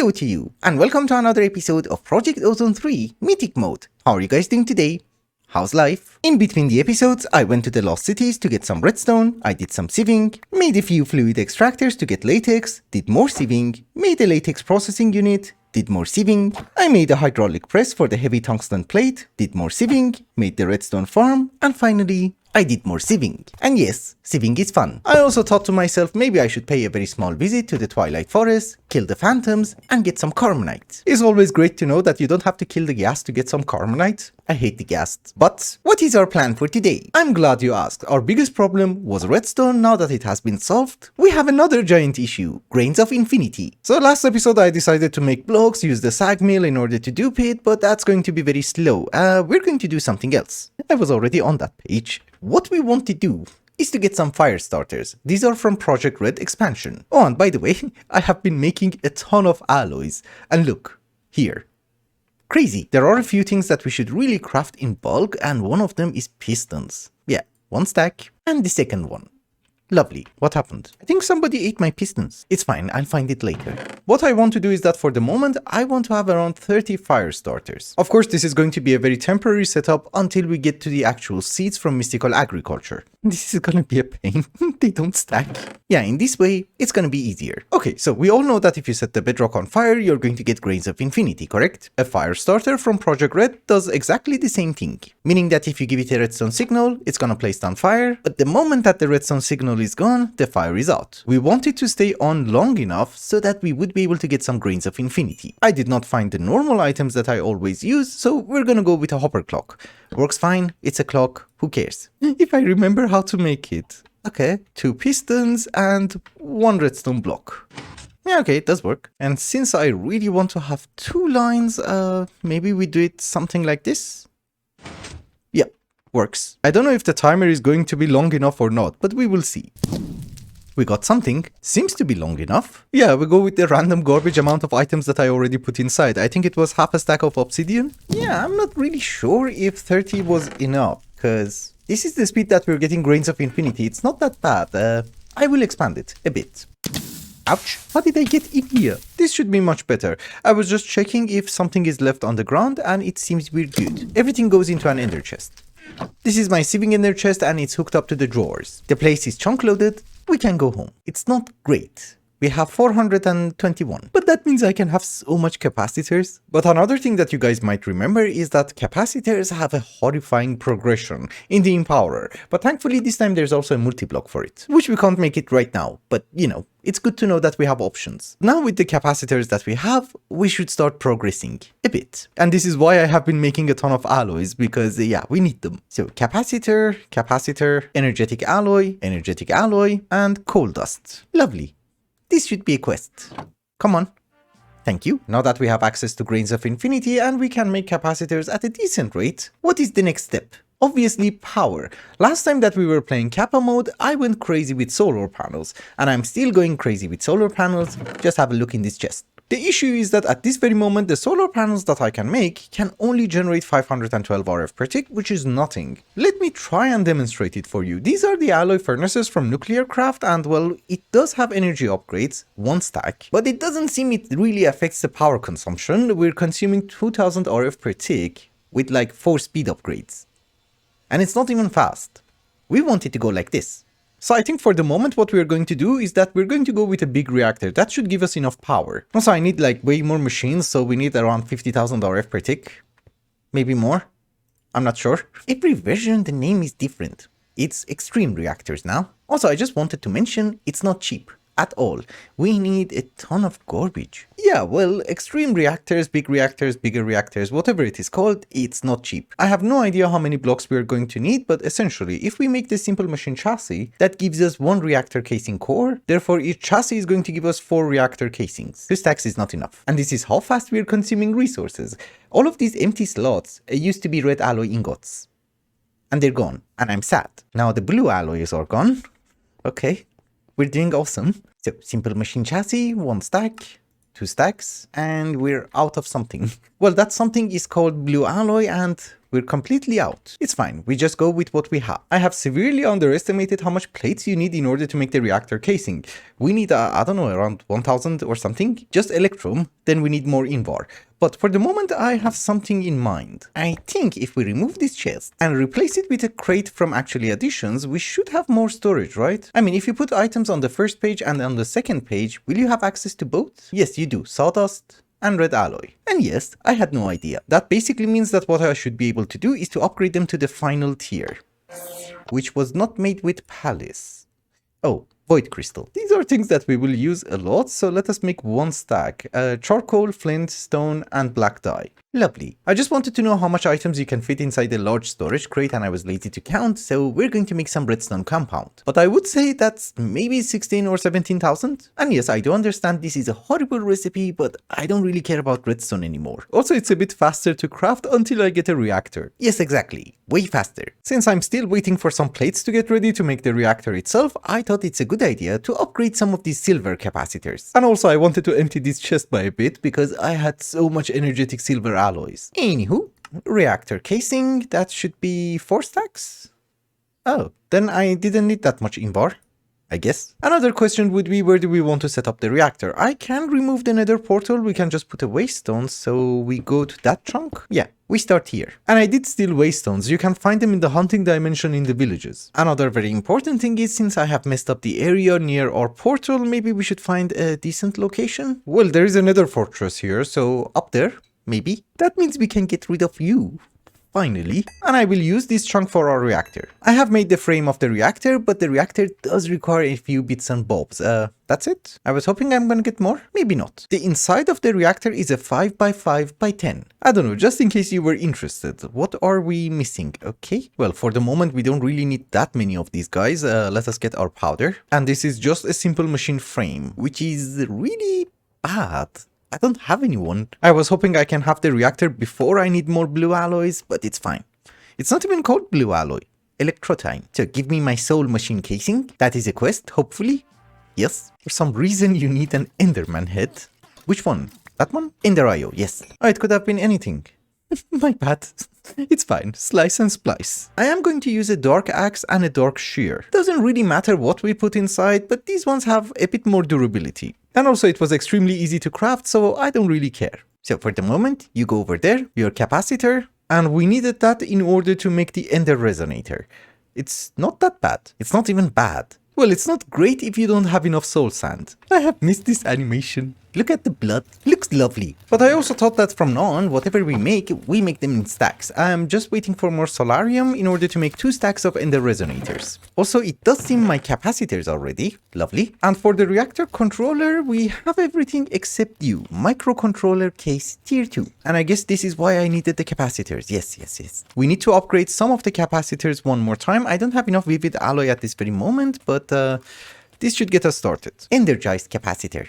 Hello to you, and welcome to another episode of Project Ozone 3 Mythic mode. How are you guys doing today? How's life? In between the episodes, I went to the lost cities to get some redstone, I did some sieving, made a few fluid extractors to get latex, did more sieving, made a latex processing unit, did more sieving, I made a hydraulic press for the heavy tungsten plate, did more sieving, made the redstone farm, and finally, I did more sieving. And yes, sieving is fun. I also thought to myself maybe I should pay a very small visit to the Twilight Forest, kill the phantoms, and get some carbonite. It's always great to know that you don't have to kill the ghast to get some carbonite. I hate the ghast. But what is our plan for today? I'm glad you asked. Our biggest problem was redstone. Now that it has been solved, we have another giant issue, grains of infinity. So last episode I decided to make blocks, use the sag mill in order to dupe it, but that's going to be very slow. We're going to do something else. I was already on that page. What we want to do is to get some fire starters. These are from Project Red expansion. Oh, and by the way, I have been making a ton of alloys. And look, here. Crazy. There are a few things that we should really craft in bulk, and one of them is pistons. Yeah, one stack, and the second one. Lovely. What happened? I think somebody ate my pistons. It's fine, I'll find it later. What I want to do is that for the moment, I want to have around 30 fire starters. Of course, this is going to be a very temporary setup until we get to the actual seeds from mystical agriculture. This is gonna be a pain. They don't stack. Yeah, in this way, it's gonna be easier. Okay, so we all know that if you set the bedrock on fire, you're going to get grains of infinity, correct? A fire starter from Project Red does exactly the same thing. Meaning that if you give it a redstone signal, it's gonna place down fire, but the moment that the redstone signal is gone, the fire is out. We want it to stay on long enough so that we would be able to get some grains of infinity. I did not find the normal items that I always use, so we're gonna go with a hopper clock. Works fine, it's a clock, who cares? If I remember how to make it. Okay, 2 pistons and 1 redstone block. Yeah, okay, it does work. And since I really want to have 2 lines, maybe we do it something like this? Yeah, works. I don't know if the timer is going to be long enough or not, but we will see. We got something. Seems to be long enough. Yeah, we go with the random garbage amount of items that I already put inside. I think it was half a stack of obsidian. Yeah, I'm not really sure if 30 was enough, because this is the speed that we're getting grains of infinity. It's not that bad. I will expand it a bit. Ouch, how did I get in here? This should be much better. I was just checking if something is left on the ground and it seems we're good. Everything goes into an ender chest. This is my sieving ender chest and it's hooked up to the drawers. The place is chunk loaded. We can go home. It's not great. We have 421, but that means I can have so much capacitors. But another thing that you guys might remember is that capacitors have a horrifying progression in the Empowerer, but thankfully this time there's also a multi-block for it, which we can't make it right now, but you know, it's good to know that we have options. Now with the capacitors that we have, we should start progressing a bit. And this is why I have been making a ton of alloys, because yeah, we need them. So capacitor, capacitor, energetic alloy, and coal dust. Lovely. This should be a quest. Come on. Thank you. Now that we have access to grains of infinity and we can make capacitors at a decent rate, what is the next step? Obviously power. Last time that we were playing Kappa mode, I went crazy with solar panels, and I'm still going crazy with solar panels. Just have a look in this chest. The issue is that at this very moment, the solar panels that I can make can only generate 512 RF per tick, which is nothing. Let me try and demonstrate it for you. These are the alloy furnaces from Nuclear Craft, and well, it does have energy upgrades, 1 stack, but it doesn't seem it really affects the power consumption. We're consuming 2000 RF per tick with like 4 speed upgrades. And it's not even fast. We want it to go like this. So I think for the moment what we're going to do is that we're going to go with a big reactor. That should give us enough power. Also I need like way more machines, so we need around 50,000 RF per tick. Maybe more? I'm not sure. Every version the name is different. It's extreme reactors now. Also I just wanted to mention it's not cheap. At all. We need a ton of garbage. Yeah, well, extreme reactors, bigger reactors, whatever it is called, it's not cheap. I have no idea how many blocks we are going to need, but essentially, if we make this simple machine chassis, that gives us 1 reactor casing core, therefore each chassis is going to give us 4 reactor casings. 2 stacks is not enough. And this is how fast we are consuming resources. All of these empty slots used to be red alloy ingots. And they're gone. And I'm sad. Now the blue alloys are gone. Okay. We're doing awesome. So, simple machine chassis, 1 stack. 2 stacks, and we're out of something. Well, that something is called blue alloy, and we're completely out. It's fine, we just go with what we have. I have severely underestimated how much plates you need in order to make the reactor casing. We need, I don't know, around 1000 or something, just electrum, then we need more invar. But for the moment I have something in mind. I think if we remove this chest and replace it with a crate from actually additions, we should have more storage, right? I mean, if you put items on the first page and on the second page, will you have access to both? Yes, you do. Sawdust and red alloy. And yes, I had no idea. That basically means that what I should be able to do is to upgrade them to the final tier, which was not made with palace. Oh, void crystal. These are things that we will use a lot, so let us make 1 stack. Charcoal, flint, stone, and black dye. Lovely. I just wanted to know how much items you can fit inside a large storage crate, and I was lazy to count, so we're going to make some redstone compound. But I would say that's maybe 16 or 17,000. And yes, I do understand this is a horrible recipe, but I don't really care about redstone anymore. Also, it's a bit faster to craft until I get a reactor. Yes, exactly. Way faster. Since I'm still waiting for some plates to get ready to make the reactor itself, I thought it's a good idea to upgrade some of these silver capacitors. And also I wanted to empty this chest by a bit because I had so much energetic silver alloys. Anywho, reactor casing, that should be 4 stacks? Oh, then I didn't need that much invar, I guess. Another question would be, where do we want to set up the reactor? I can remove the nether portal, we can just put a waystone, so we go to that chunk? Yeah, we start here. And I did steal waystones, you can find them in the hunting dimension in the villages. Another very important thing is, since I have messed up the area near our portal, maybe we should find a decent location? Well, there is a nether fortress here, so up there, maybe. That means we can get rid of you. Finally, and I will use this chunk for our reactor. I have made the frame of the reactor, but the reactor does require a few bits and bobs. That's it? I was hoping I'm gonna get more? Maybe not. The inside of the reactor is a 5x5x10. I don't know, just in case you were interested. What are we missing? Okay, well, for the moment we don't really need that many of these guys. Let us get our powder. And this is just a simple machine frame, which is really bad. I don't have anyone. I was hoping I can have the reactor before I need more blue alloys, but it's fine. It's not even called blue alloy. Electrotime. So give me my soul machine casing. That is a quest, hopefully. Yes. For some reason you need an enderman head. Which one? That one? Ender IO, yes. Oh, it could have been anything. My bad. It's fine. Slice and splice. I am going to use a dark axe and a dark shear. Doesn't really matter what we put inside, but these ones have a bit more durability. And also it was extremely easy to craft, so I don't really care. So for the moment, you go over there, your capacitor, and we needed that in order to make the ender resonator. It's not that bad. It's not even bad. Well, it's not great if you don't have enough soul sand. I have missed this animation. Look at the blood. Looks lovely. But I also thought that from now on, whatever we make them in stacks. I'm just waiting for more solarium in order to make 2 stacks of ender resonators. Also, it does seem my capacitors are ready. Lovely. And for the reactor controller, we have everything except you. Microcontroller case tier 2. And I guess this is why I needed the capacitors. Yes. We need to upgrade some of the capacitors one more time. I don't have enough vivid alloy at this very moment, but this should get us started. Energized capacitor.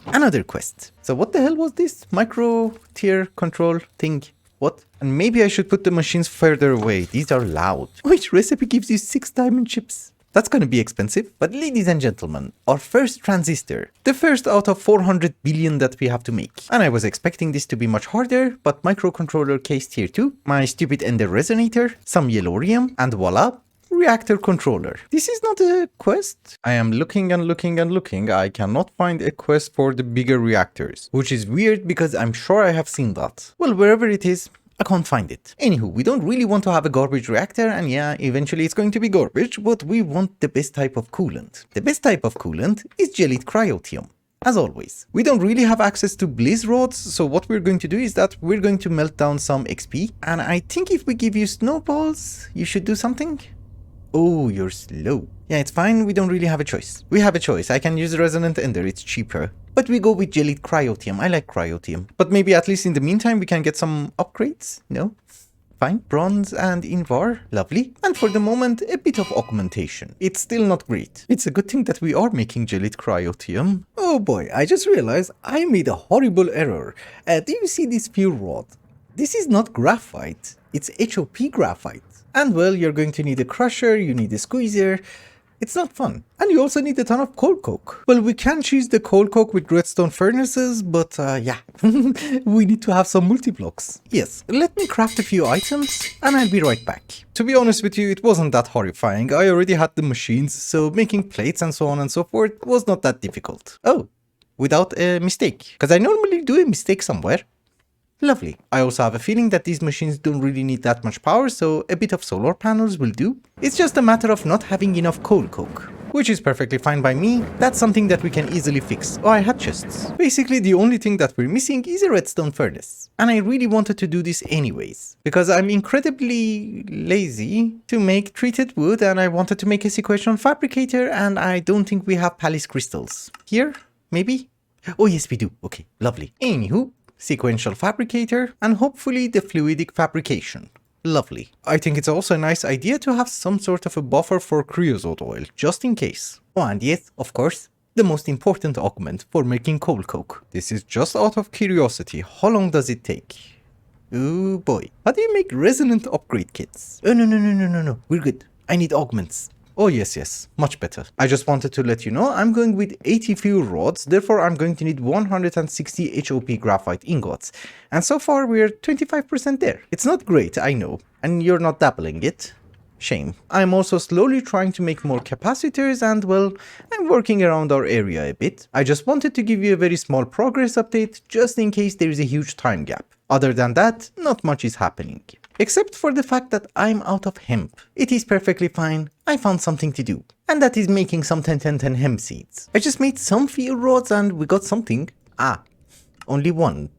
Another quest. So what the hell was this? Micro tier control thing. What? And maybe I should put the machines further away. These are loud. Which recipe gives you 6 diamond chips? That's gonna be expensive. But ladies and gentlemen, our first transistor. The first out of 400 billion that we have to make. And I was expecting this to be much harder, but microcontroller case tier 2, my stupid ender resonator, some yellorium, and voila, reactor controller. This is not a quest. I am looking and looking and looking. I cannot find a quest for the bigger reactors, which is weird because I'm sure I have seen that. Well, wherever it is, I can't find it. Anywho, we don't really want to have a garbage reactor, and yeah, eventually it's going to be garbage, but we want the best type of coolant. The best type of coolant is jellied cryotium. As always, we don't really have access to bliss rods, so what we're going to do is that we're going to melt down some XP, and I think if we give you snowballs, you should do something. Oh, you're slow. Yeah, it's fine, we don't really have a choice. We have a choice, I can use resonant ender, it's cheaper. But we go with jellied cryotium, I like cryotium. But maybe at least in the meantime we can get some upgrades? No? Fine, bronze and invar, lovely. And for the moment, a bit of augmentation. It's still not great. It's a good thing that we are making jellied cryotium. Oh boy, I just realized I made a horrible error. Do you see this pure rod? This is not graphite, it's HOP graphite. And well, you're going to need a crusher, you need a squeezer. It's not fun. And you also need a ton of coal coke. Well, we can choose the coal coke with redstone furnaces, but yeah, we need to have some multi-blocks. Yes, let me craft a few items and I'll be right back. To be honest with you, it wasn't that horrifying. I already had the machines, so making plates and so on and so forth was not that difficult. Oh, without a mistake, because I normally do a mistake somewhere. Lovely. I also have a feeling that these machines don't really need that much power, so a bit of solar panels will do. It's just a matter of not having enough coal coke, which is perfectly fine by me. That's something that we can easily fix. Oh, I had chests. Basically, the only thing that we're missing is a redstone furnace. And I really wanted to do this anyways, because I'm incredibly lazy to make treated wood and I wanted to make a sequential fabricator and I don't think we have palace crystals. Here? Maybe? Oh yes, we do. Okay, lovely. Anywho, sequential fabricator and hopefully the fluidic fabrication. Lovely. I think it's also a nice idea to have some sort of a buffer for creosote oil, just in case. Oh, and yes, of course, the most important augment for making coal coke. This is just out of curiosity. How long does it take? Oh boy. How do you make resonant upgrade kits? Oh no, we're good. I need augments. Oh yes, much better. I just wanted to let you know I'm going with 80 fuel rods, therefore I'm going to need 160 HOP graphite ingots. And so far we're 25% there. It's not great, I know, and you're not dabbling it. Shame. I'm also slowly trying to make more capacitors and well, I'm working around our area a bit. I just wanted to give you a very small progress update just in case there is a huge time gap. Other than that, not much is happening. Except for the fact that I'm out of hemp. It is perfectly fine. I found something to do. And that is making some 10 hemp seeds. I just made some fuel rods and we got something. Ah, only one.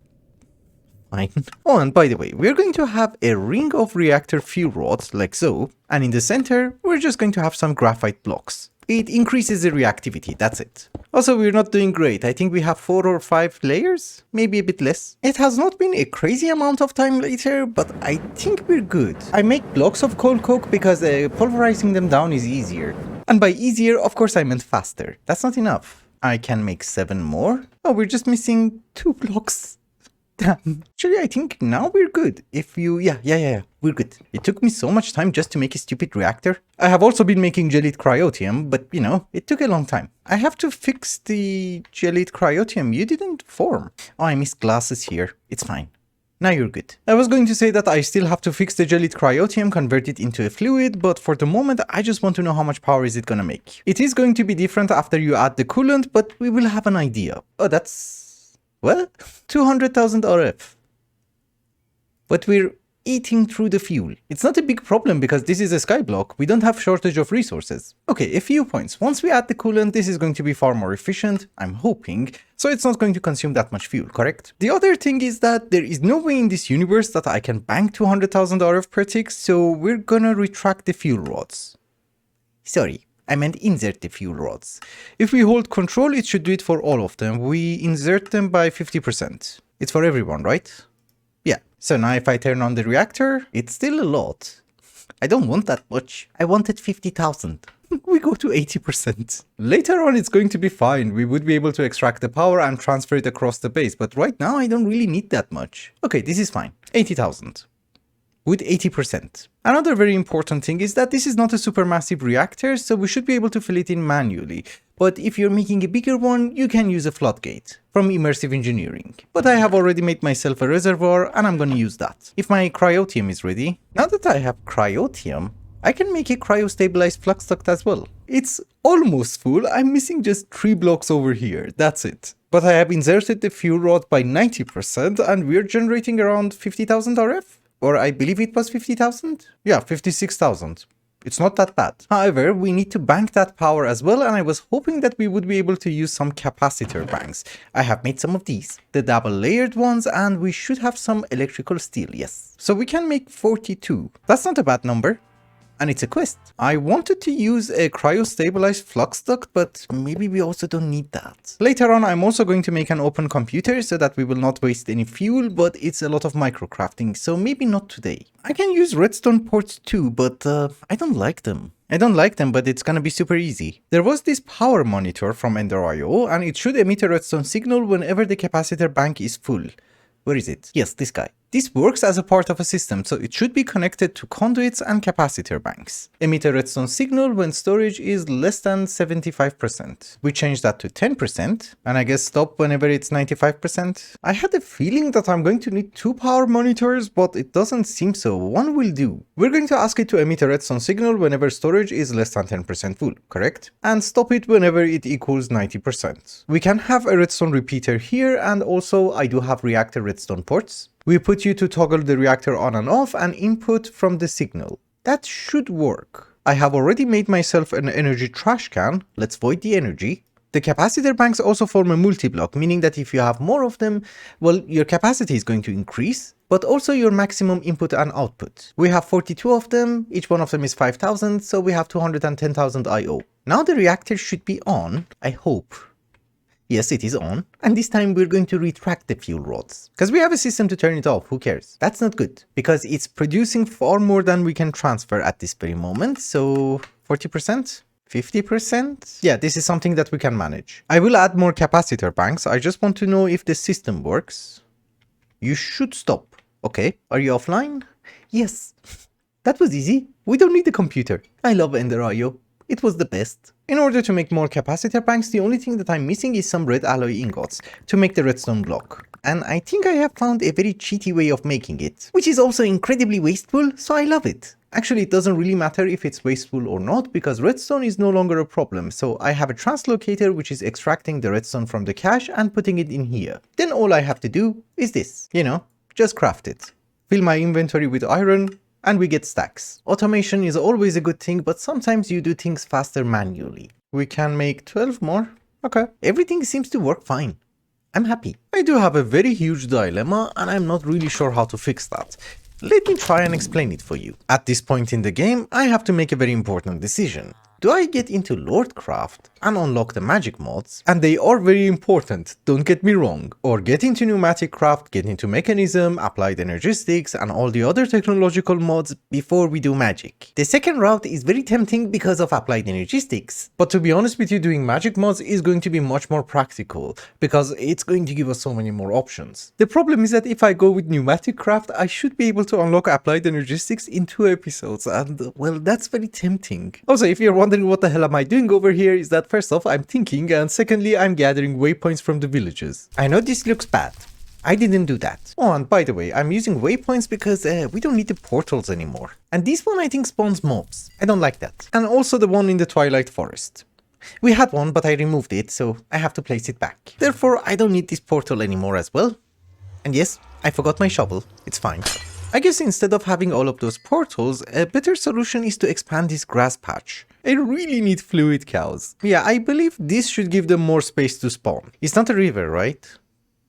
Fine. Oh, and by the way, we're going to have a ring of reactor fuel rods like so. And in the center, we're just going to have some graphite blocks. It increases the reactivity, that's it. Also, we're not doing great. I think we have 4 or 5 layers, maybe a bit less. It has not been a crazy amount of time later, but I think we're good. I make blocks of coal coke because pulverizing them down is easier. And by easier, of course, I meant faster. That's not enough. I can make 7 more. Oh, we're just missing 2 blocks. Damn. Actually, I think now we're good. If you... Yeah. We're good. It took me so much time just to make a stupid reactor. I have also been making gelite cryotium, but you know, it took a long time. I have to fix the gelite cryotium. You didn't form. Oh, I missed glasses here. It's fine. Now you're good. I was going to say that I still have to fix the gelite cryotium, convert it into a fluid, but for the moment I just want to know how much power is it gonna make. It is going to be different after you add the coolant, but we will have an idea. Oh, that's... well, 200,000 RF. But we're eating through the fuel. It's not a big problem because this is a skyblock. We don't have shortage of resources. Okay, a few points. Once we add the coolant, this is going to be far more efficient, I'm hoping, so it's not going to consume that much fuel, correct? The other thing is that there is no way in this universe that I can bank 200,000 RF per tick, so we're gonna retract the fuel rods. Sorry. I meant insert the fuel rods. If we hold control, it should do it for all of them. We insert them by 50%. It's for everyone, right? Yeah. So now if I turn on the reactor, it's still a lot. I don't want that much. I wanted 50,000. We go to 80%. Later on, it's going to be fine. We would be able to extract the power and transfer it across the base. But right now, I don't really need that much. Okay, this is fine. 80,000. With 80%. Another very important thing is that this is not a supermassive reactor, so we should be able to fill it in manually. But if you're making a bigger one, you can use a floodgate from immersive engineering. But I have already made myself a reservoir and I'm gonna use that. If my cryotium is ready, now that I have cryotium, I can make a cryostabilized flux duct as well. It's almost full, I'm missing just 3 blocks over here, that's it. But I have inserted the fuel rod by 90% and we're generating around 50,000 RF? Or I believe it was 50,000? Yeah, 56,000. It's not that bad. However, we need to bank that power as well, and I was hoping that we would be able to use some capacitor banks. I have made some of these, the double layered ones, and we should have some electrical steel, yes. So we can make 42. That's not a bad number. And it's a quest. I wanted to use a cryostabilized flux duct, but maybe we also don't need that. Later on, I'm also going to make an open computer so that we will not waste any fuel, but it's a lot of microcrafting, so maybe not today. I can use redstone ports too, but I don't like them. But it's gonna be super easy. There was this power monitor from Ender.io, and it should emit a redstone signal whenever the capacitor bank is full. Where is it? Yes, this guy. This works as a part of a system, so it should be connected to conduits and capacitor banks. Emit a redstone signal when storage is less than 75%. We change that to 10%, and I guess stop whenever it's 95%. I had a feeling that I'm going to need 2 power monitors, but it doesn't seem so. One will do. We're going to ask it to emit a redstone signal whenever storage is less than 10% full, correct? And stop it whenever it equals 90%. We can have a redstone repeater here, and also I do have reactor redstone ports. We put you to toggle the reactor on and off and input from the signal. That should work. I have already made myself an energy trash can. Let's void the energy. The capacitor banks also form a multi-block, meaning that if you have more of them, well, your capacity is going to increase, but also your maximum input and output. We have 42 of them, each one of them is 5,000, so we have 210,000 IO. Now the reactor should be on, I hope. Yes, it is on. And this time we're going to retract the fuel rods. Because we have a system to turn it off, who cares? That's not good. Because it's producing far more than we can transfer at this very moment. So 40%? 50%? Yeah, this is something that we can manage. I will add more capacitor banks. I just want to know if the system works. You should stop. Okay, are you offline? Yes. That was easy. We don't need the computer. I love Ender IO. It was the best. In order to make more capacitor banks, the only thing that I'm missing is some red alloy ingots to make the redstone block. And I think I have found a very cheaty way of making it, which is also incredibly wasteful, so I love it. Actually, it doesn't really matter if it's wasteful or not, because redstone is no longer a problem, so I have a translocator which is extracting the redstone from the cache and putting it in here. Then all I have to do is this, just craft it. Fill my inventory with iron, and we get stacks. Automation is always a good thing, but sometimes you do things faster manually. We can make 12 more. Okay. Everything seems to work fine. I'm happy. I do have a very huge dilemma, and I'm not really sure how to fix that. Let me try and explain it for you. At this point in the game, I have to make a very important decision. Do I get into lordcraft and unlock the magic mods? And they are very important, don't get me wrong. Or get into pneumatic craft, get into mechanism, applied energistics, and all the other technological mods before we do magic. The second route is very tempting because of applied energistics. But to be honest with you, doing magic mods is going to be much more practical, because it's going to give us so many more options. The problem is that if I go with pneumatic craft, I should be able to unlock applied energistics in 2 episodes, and well, that's very tempting. Also, if you're wondering what the hell am I doing over here, is that first off, I'm thinking, and secondly, I'm gathering waypoints from the villages. I know this looks bad. I didn't do that. Oh, and by the way, I'm using waypoints because we don't need the portals anymore. And this one I think spawns mobs. I don't like that. And also the one in the Twilight Forest. We had one, but I removed it, so I have to place it back. Therefore, I don't need this portal anymore as well. And yes, I forgot my shovel. It's fine. I guess instead of having all of those portals, a better solution is to expand this grass patch. I really need fluid cows. Yeah, I believe this should give them more space to spawn. It's not a river, right?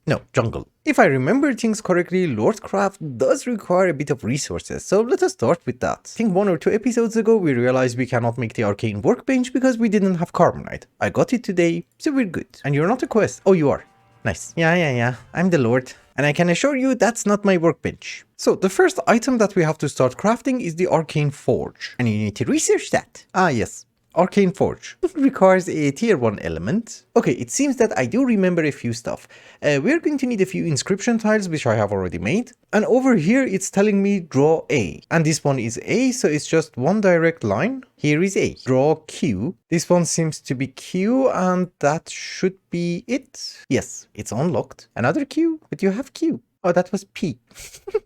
No, jungle. If I remember things correctly, lordcraft does require a bit of resources, so let us start with that. I think 1 or 2 episodes ago we realized we cannot make the arcane workbench because we didn't have carbonite. I got it today, so we're good. And you're not a quest. Oh, you are. Nice. Yeah. I'm the lord. And I can assure you that's not my workbench. So the first item that we have to start crafting is the Arcane Forge. And you need to research that. Ah yes, Arcane Forge. It requires a tier 1 element. Okay, it seems that I do remember a few stuff. We're going to need a few inscription tiles, which I have already made. And over here it's telling me draw A. And this one is A, so it's just one direct line. Here is A. Draw Q. This one seems to be Q, and that should be it. Yes, it's unlocked. Another Q, but you have Q. Oh, that was P.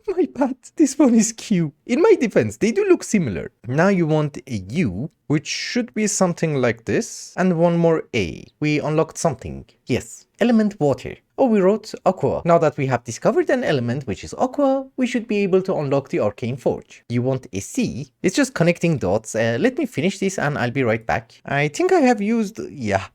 My bad. This one is Q. In my defense, they do look similar. Now you want a U, which should be something like this, and one more A. We unlocked something. Yes, element water. Oh, we wrote aqua. Now that we have discovered an element which is aqua, we should be able to unlock the Arcane Forge. You want a C? It's just connecting dots. Let me finish this and I'll be right back. I think I have used,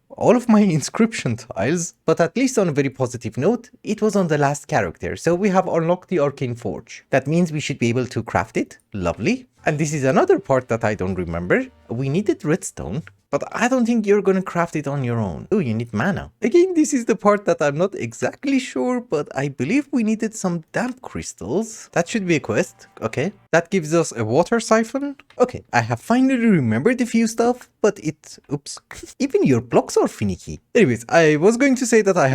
all of my inscription tiles, but at least on a very positive note, it was on the last character, so we have unlocked the Arcane Forge. That means we should be able to craft it. Lovely. And this is another part that I don't remember. We needed redstone, but I don't think you're gonna craft it on your own. Oh, you need mana. Again, this is the part that I'm not exactly sure, but I believe we needed some damp crystals. That should be a quest. Okay. That gives us a water siphon. Okay, I have finally remembered a few stuff, but oops. Even your blocks are finicky. Anyways, I was going to say that I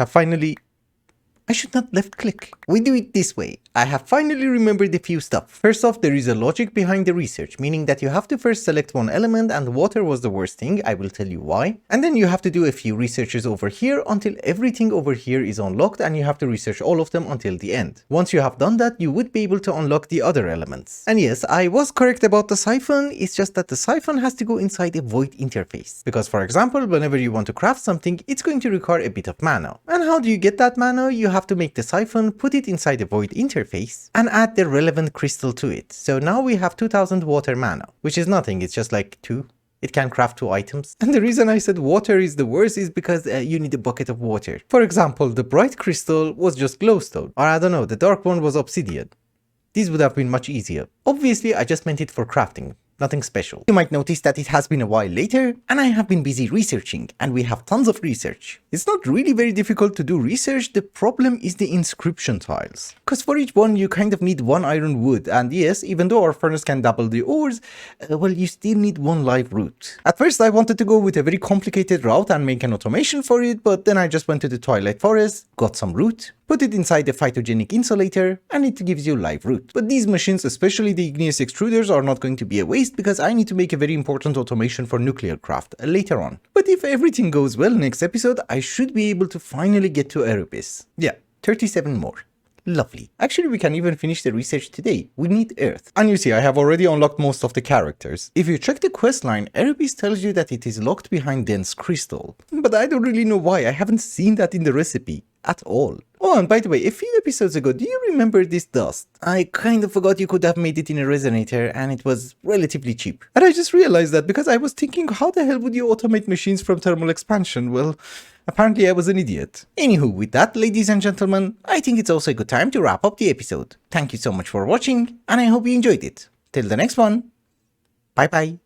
I should not left click. We do it this way. I have finally remembered a few stuff. First off, there is a logic behind the research, meaning that you have to first select one element, and water was the worst thing. I will tell you why. And then you have to do a few researches over here until everything over here is unlocked, and you have to research all of them until the end. Once you have done that, you would be able to unlock the other elements. And yes, I was correct about the siphon. It's just that the siphon has to go inside a void interface. Because for example, whenever you want to craft something, it's going to require a bit of mana. And how do you get that mana? You have to make the siphon, put it inside a void interface, and add the relevant crystal to it. So now we have 2000 water mana, which is nothing, it's just like 2. It can craft 2 items. And the reason I said water is the worst is because you need a bucket of water. For example, the bright crystal was just glowstone, or I don't know, the dark one was obsidian. These would have been much easier. Obviously, I just meant it for crafting. Nothing special. You might notice that it has been a while later, and I have been busy researching, and we have tons of research. It's not really very difficult to do research, the problem is the inscription tiles. Cause for each one you kind of need 1 iron wood, and yes, even though our furnace can double the ores, well, you still need 1 live root. At first I wanted to go with a very complicated route and make an automation for it, but then I just went to the Twilight Forest, got some root, put it inside the phytogenic insulator, and it gives you live root. But these machines, especially the igneous extruders, are not going to be a waste because I need to make a very important automation for nuclear craft later on. But if everything goes well next episode, I should be able to finally get to Erebus. Yeah, 37 more. Lovely. Actually, we can even finish the research today. We need Earth. And you see, I have already unlocked most of the characters. If you check the questline, Erebus tells you that it is locked behind dense crystal. But I don't really know why. I haven't seen that in the recipe at all. Oh, and by the way, a few episodes ago, do you remember this dust? I kind of forgot you could have made it in a resonator and it was relatively cheap. And I just realized that because I was thinking, how the hell would you automate machines from thermal expansion? Well, apparently I was an idiot. Anywho, with that, ladies and gentlemen, I think it's also a good time to wrap up the episode. Thank you so much for watching, and I hope you enjoyed it. Till the next one, bye bye.